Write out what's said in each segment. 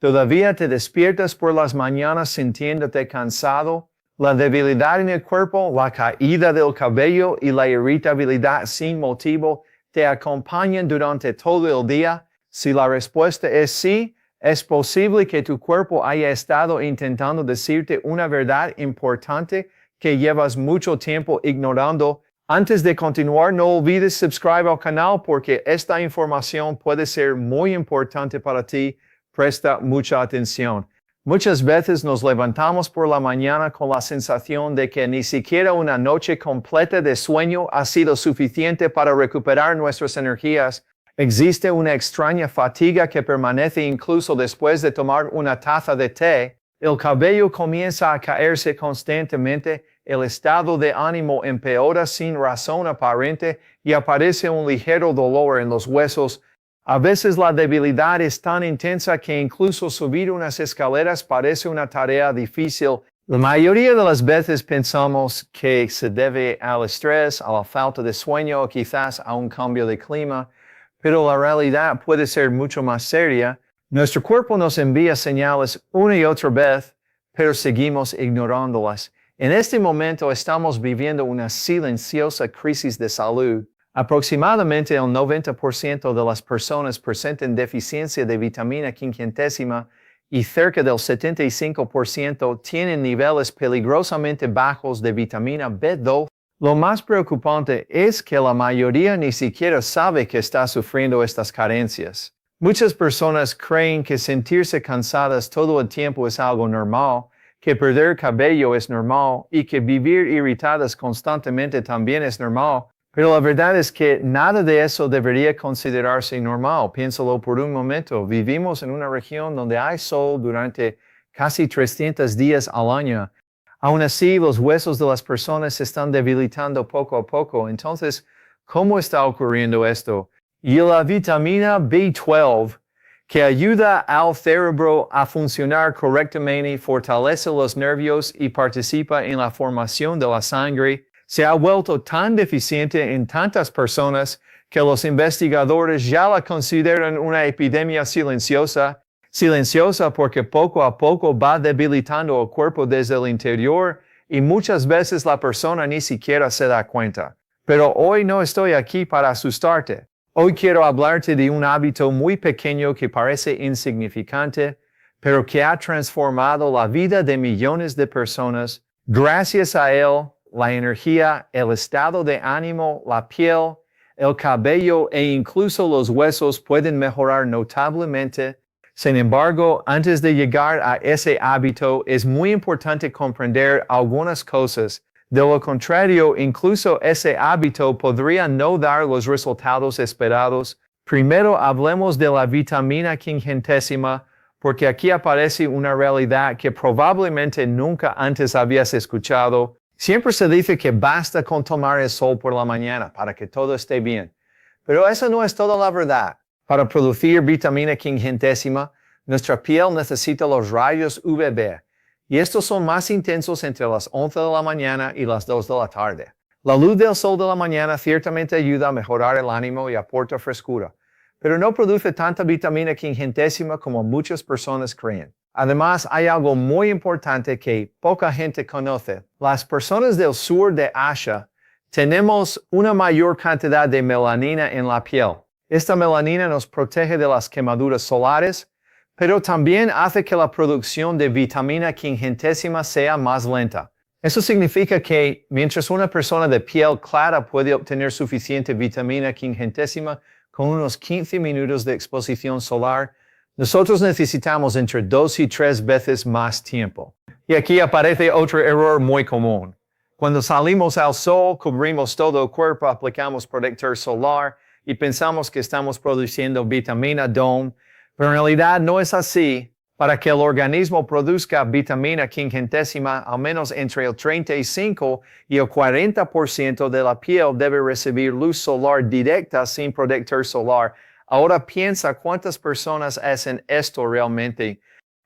¿Todavía te despiertas por las mañanas sintiéndote cansado? La debilidad en el cuerpo, la caída del cabello y la irritabilidad sin motivo te acompañan durante todo el día. Si la respuesta es sí, es posible que tu cuerpo haya estado intentando decirte una verdad importante que llevas mucho tiempo ignorando. Antes de continuar, no olvides suscribir al canal porque esta información puede ser muy importante para ti. Presta mucha atención. Muchas veces nos levantamos por la mañana con la sensación de que ni siquiera una noche completa de sueño ha sido suficiente para recuperar nuestras energías. Existe una extraña fatiga que permanece incluso después de tomar una taza de té. El cabello comienza a caerse constantemente, el estado de ánimo empeora sin razón aparente y aparece un ligero dolor en los huesos. A veces la debilidad es tan intensa que incluso subir unas escaleras parece una tarea difícil. La mayoría de las veces pensamos que se debe al estrés, a la falta de sueño o quizás a un cambio de clima, pero la realidad puede ser mucho más seria. Nuestro cuerpo nos envía señales una y otra vez, pero seguimos ignorándolas. En este momento estamos viviendo una silenciosa crisis de salud. Aproximadamente el 90% de las personas presentan deficiencia de vitamina quincuagésima y cerca del 75% tienen niveles peligrosamente bajos de vitamina B2. Lo más preocupante es que la mayoría ni siquiera sabe que está sufriendo estas carencias. Muchas personas creen que sentirse cansadas todo el tiempo es algo normal, que perder cabello es normal y que vivir irritadas constantemente también es normal. Pero la verdad es que nada de eso debería considerarse normal. Piénsalo por un momento. Vivimos en una región donde hay sol durante casi 300 días al año. Aún así, los huesos de las personas se están debilitando poco a poco. Entonces, ¿cómo está ocurriendo esto? Y la vitamina B12, que ayuda al cerebro a funcionar correctamente, fortalece los nervios y participa en la formación de la sangre, se ha vuelto tan deficiente en tantas personas que los investigadores ya la consideran una epidemia silenciosa. Silenciosa porque poco a poco va debilitando el cuerpo desde el interior y muchas veces la persona ni siquiera se da cuenta. Pero hoy no estoy aquí para asustarte. Hoy quiero hablarte de un hábito muy pequeño que parece insignificante, pero que ha transformado la vida de millones de personas. Gracias a él, la energía, el estado de ánimo, la piel, el cabello e incluso los huesos pueden mejorar notablemente. Sin embargo, antes de llegar a ese hábito, es muy importante comprender algunas cosas. De lo contrario, incluso ese hábito podría no dar los resultados esperados. Primero hablemos de la vitamina quincuagésima, porque aquí aparece una realidad que probablemente nunca antes habías escuchado. Siempre se dice que basta con tomar el sol por la mañana para que todo esté bien. Pero eso no es toda la verdad. Para producir vitamina quincuagésima, nuestra piel necesita los rayos UVB, y estos son más intensos entre las 11 de la mañana y las 2 de la tarde. La luz del sol de la mañana ciertamente ayuda a mejorar el ánimo y aporta frescura, pero no produce tanta vitamina quincuagésima como muchas personas creen. Además, hay algo muy importante que poca gente conoce. Las personas del sur de Asia tenemos una mayor cantidad de melanina en la piel. Esta melanina nos protege de las quemaduras solares, pero también hace que la producción de vitamina quincuagésima sea más lenta. Eso significa que mientras una persona de piel clara puede obtener suficiente vitamina quincuagésima con unos 15 minutos de exposición solar, nosotros necesitamos entre 2 y 3 veces más tiempo. Y aquí aparece otro error muy común. Cuando salimos al sol, cubrimos todo el cuerpo, aplicamos protector solar y pensamos que estamos produciendo vitamina D, pero en realidad no es así. Para que el organismo produzca vitamina quincuagésima, al menos entre el 35 y el 40% de la piel debe recibir luz solar directa sin protector solar. Ahora piensa cuántas personas hacen esto realmente.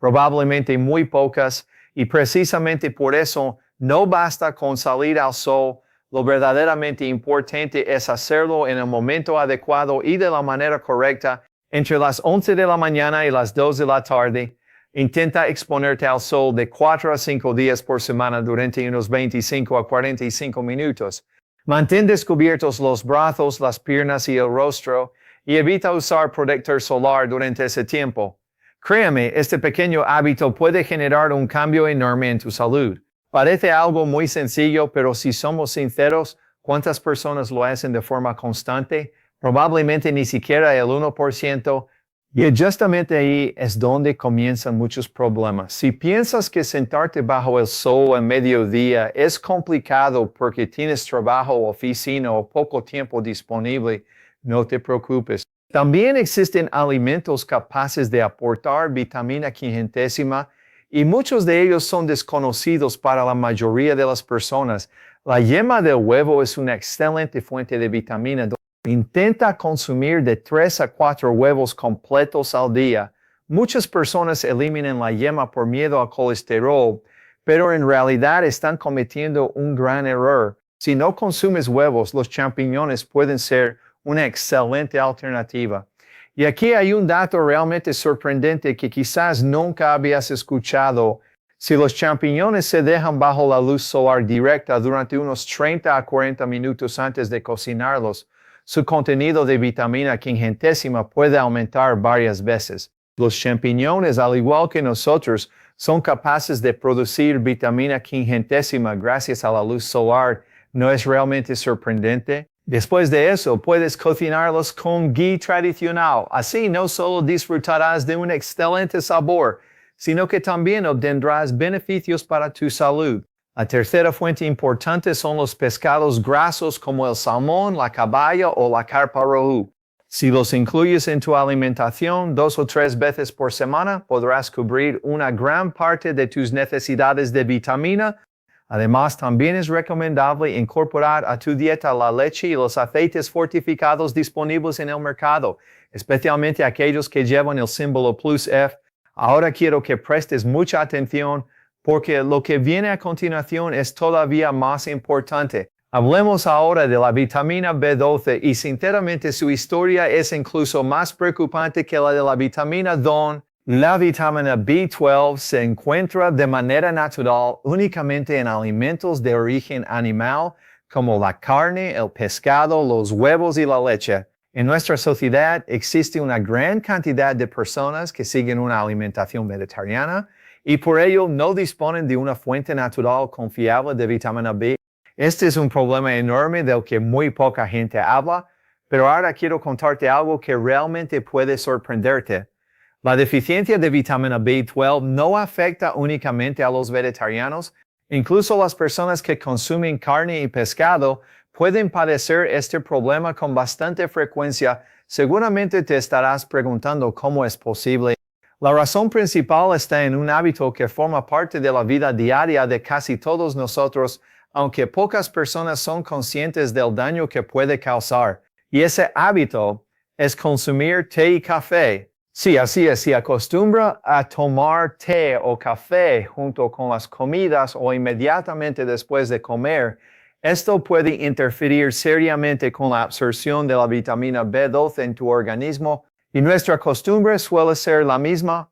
Probablemente muy pocas, y precisamente por eso no basta con salir al sol. Lo verdaderamente importante es hacerlo en el momento adecuado y de la manera correcta, entre las 11 de la mañana y las 2 de la tarde. Intenta exponerte al sol de 4 a 5 días por semana durante unos 25 a 45 minutos. Mantén descubiertos los brazos, las piernas y el rostro y evita usar protector solar durante ese tiempo. Créeme, este pequeño hábito puede generar un cambio enorme en tu salud. Parece algo muy sencillo, pero si somos sinceros, ¿cuántas personas lo hacen de forma constante? Probablemente ni siquiera el 1%. Y justamente ahí es donde comienzan muchos problemas. Si piensas que sentarte bajo el sol a mediodía es complicado porque tienes trabajo, oficina o poco tiempo disponible, no te preocupes. También existen alimentos capaces de aportar vitamina quingentésima y muchos de ellos son desconocidos para la mayoría de las personas. La yema del huevo es una excelente fuente de vitamina. Intenta consumir de 3 a 4 huevos completos al día. Muchas personas eliminan la yema por miedo al colesterol, pero en realidad están cometiendo un gran error. Si no consumes huevos, los champiñones pueden ser una excelente alternativa. Y aquí hay un dato realmente sorprendente que quizás nunca habías escuchado. Si los champiñones se dejan bajo la luz solar directa durante unos 30 a 40 minutos antes de cocinarlos, su contenido de vitamina quingentésima puede aumentar varias veces. Los champiñones, al igual que nosotros, son capaces de producir vitamina quingentésima gracias a la luz solar. ¿No es realmente sorprendente? Después de eso, puedes cocinarlos con ghee tradicional. Así no solo disfrutarás de un excelente sabor, sino que también obtendrás beneficios para tu salud. La tercera fuente importante son los pescados grasos como el salmón, la caballa o la carpa roja. Si los incluyes en tu alimentación 2 o 3 veces por semana, podrás cubrir una gran parte de tus necesidades de vitamina. Además, también es recomendable incorporar a tu dieta la leche y los aceites fortificados disponibles en el mercado, especialmente aquellos que llevan el símbolo +F. Ahora quiero que prestes mucha atención porque lo que viene a continuación es todavía más importante. Hablemos ahora de la vitamina B12 y sinceramente su historia es incluso más preocupante que la de la vitamina D. La vitamina B12 se encuentra de manera natural únicamente en alimentos de origen animal como la carne, el pescado, los huevos y la leche. En nuestra sociedad existe una gran cantidad de personas que siguen una alimentación vegetariana y por ello no disponen de una fuente natural confiable de vitamina B. Este es un problema enorme del que muy poca gente habla, pero ahora quiero contarte algo que realmente puede sorprenderte. La deficiencia de vitamina B12 no afecta únicamente a los vegetarianos, incluso las personas que consumen carne y pescado pueden padecer este problema con bastante frecuencia. Seguramente te estarás preguntando cómo es posible. La razón principal está en un hábito que forma parte de la vida diaria de casi todos nosotros, aunque pocas personas son conscientes del daño que puede causar. Y ese hábito es consumir té y café. Sí, así es, si acostumbra a tomar té o café junto con las comidas o inmediatamente después de comer, esto puede interferir seriamente con la absorción de la vitamina B12 en tu organismo. Y nuestra costumbre suele ser la misma.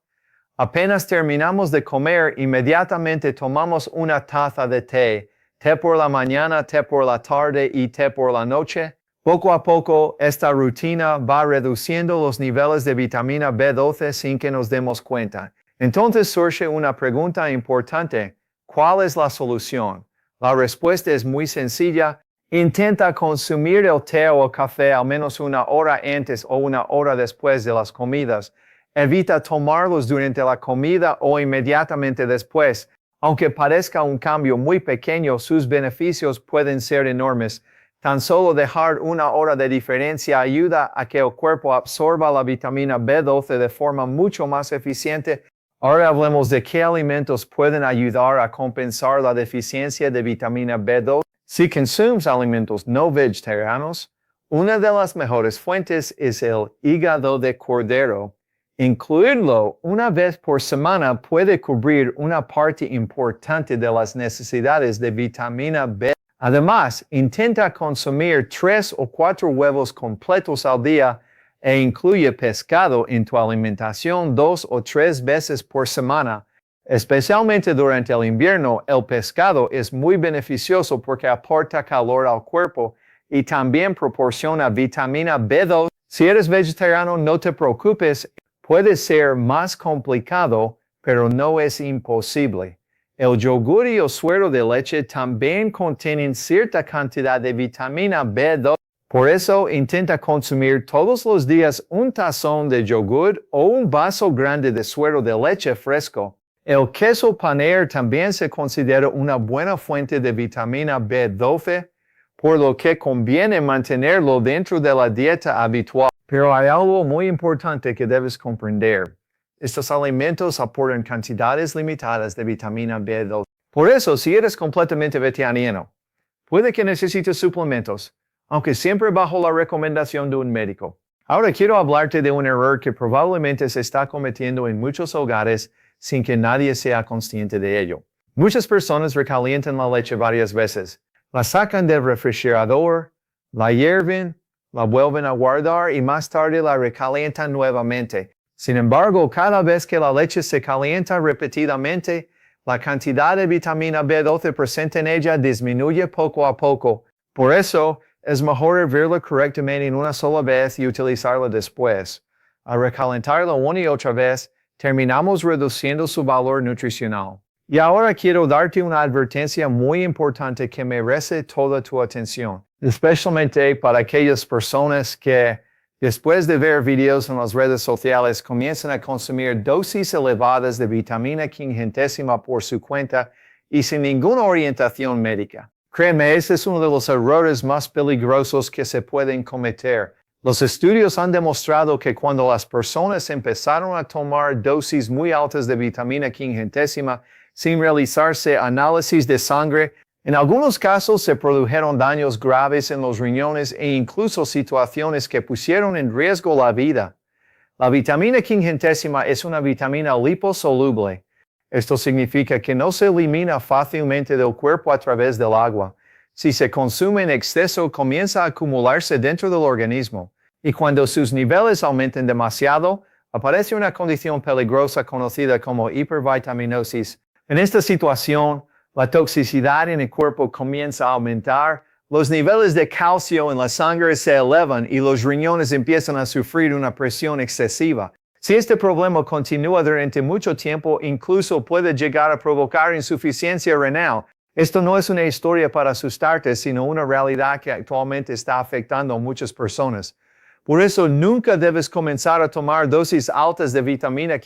Apenas terminamos de comer, inmediatamente tomamos una taza de té. Té por la mañana, té por la tarde y té por la noche. Poco a poco, esta rutina va reduciendo los niveles de vitamina B12 sin que nos demos cuenta. Entonces surge una pregunta importante. ¿Cuál es la solución? La respuesta es muy sencilla. Intenta consumir el té o el café al menos una hora antes o una hora después de las comidas. Evita tomarlos durante la comida o inmediatamente después. Aunque parezca un cambio muy pequeño, sus beneficios pueden ser enormes. Tan solo dejar una hora de diferencia ayuda a que el cuerpo absorba la vitamina B12 de forma mucho más eficiente. Ahora hablemos de qué alimentos pueden ayudar a compensar la deficiencia de vitamina B12. Si consumes alimentos no vegetarianos, una de las mejores fuentes es el hígado de cordero. Incluirlo una vez por semana puede cubrir una parte importante de las necesidades de vitamina B. Además, intenta consumir 3 o 4 huevos completos al día. e incluye pescado en tu alimentación 2 o 3 veces por semana. Especialmente durante el invierno, el pescado es muy beneficioso porque aporta calor al cuerpo y también proporciona vitamina B2. Si eres vegetariano, no te preocupes, puede ser más complicado, pero no es imposible. El yogur y el suero de leche también contienen cierta cantidad de vitamina B2. Por eso, intenta consumir todos los días un tazón de yogur o un vaso grande de suero de leche fresco. El queso panela también se considera una buena fuente de vitamina B12, por lo que conviene mantenerlo dentro de la dieta habitual. Pero hay algo muy importante que debes comprender. Estos alimentos aportan cantidades limitadas de vitamina B12. Por eso, si eres completamente vegetariano, puede que necesites suplementos, aunque siempre bajo la recomendación de un médico. Ahora quiero hablarte de un error que probablemente se está cometiendo en muchos hogares sin que nadie sea consciente de ello. Muchas personas recalientan la leche varias veces, la sacan del refrigerador, la hierven, la vuelven a guardar y más tarde la recalientan nuevamente. Sin embargo, cada vez que la leche se calienta repetidamente, la cantidad de vitamina B12 presente en ella disminuye poco a poco. Por eso, es mejor hervirla correctamente en una sola vez y utilizarla después. Al recalentarla una y otra vez, terminamos reduciendo su valor nutricional. Y ahora quiero darte una advertencia muy importante que merece toda tu atención, especialmente para aquellas personas que, después de ver videos en las redes sociales, comienzan a consumir dosis elevadas de vitamina quingentésima por su cuenta y sin ninguna orientación médica. Créeme, ese es uno de los errores más peligrosos que se pueden cometer. Los estudios han demostrado que cuando las personas empezaron a tomar dosis muy altas de vitamina quingentésima sin realizarse análisis de sangre, en algunos casos se produjeron daños graves en los riñones e incluso situaciones que pusieron en riesgo la vida. La vitamina quingentésima es una vitamina liposoluble. Esto significa que no se elimina fácilmente del cuerpo a través del agua. Si se consume en exceso, comienza a acumularse dentro del organismo, y cuando sus niveles aumentan demasiado, aparece una condición peligrosa conocida como hipervitaminosis. En esta situación, la toxicidad en el cuerpo comienza a aumentar, los niveles de calcio en la sangre se elevan y los riñones empiezan a sufrir una presión excesiva. Si este problema continúa durante mucho tiempo, incluso puede llegar a provocar insuficiencia renal. Esto no es una historia para asustarte, sino una realidad que actualmente está afectando a muchas personas. Por eso nunca debes comenzar a tomar dosis altas de vitamina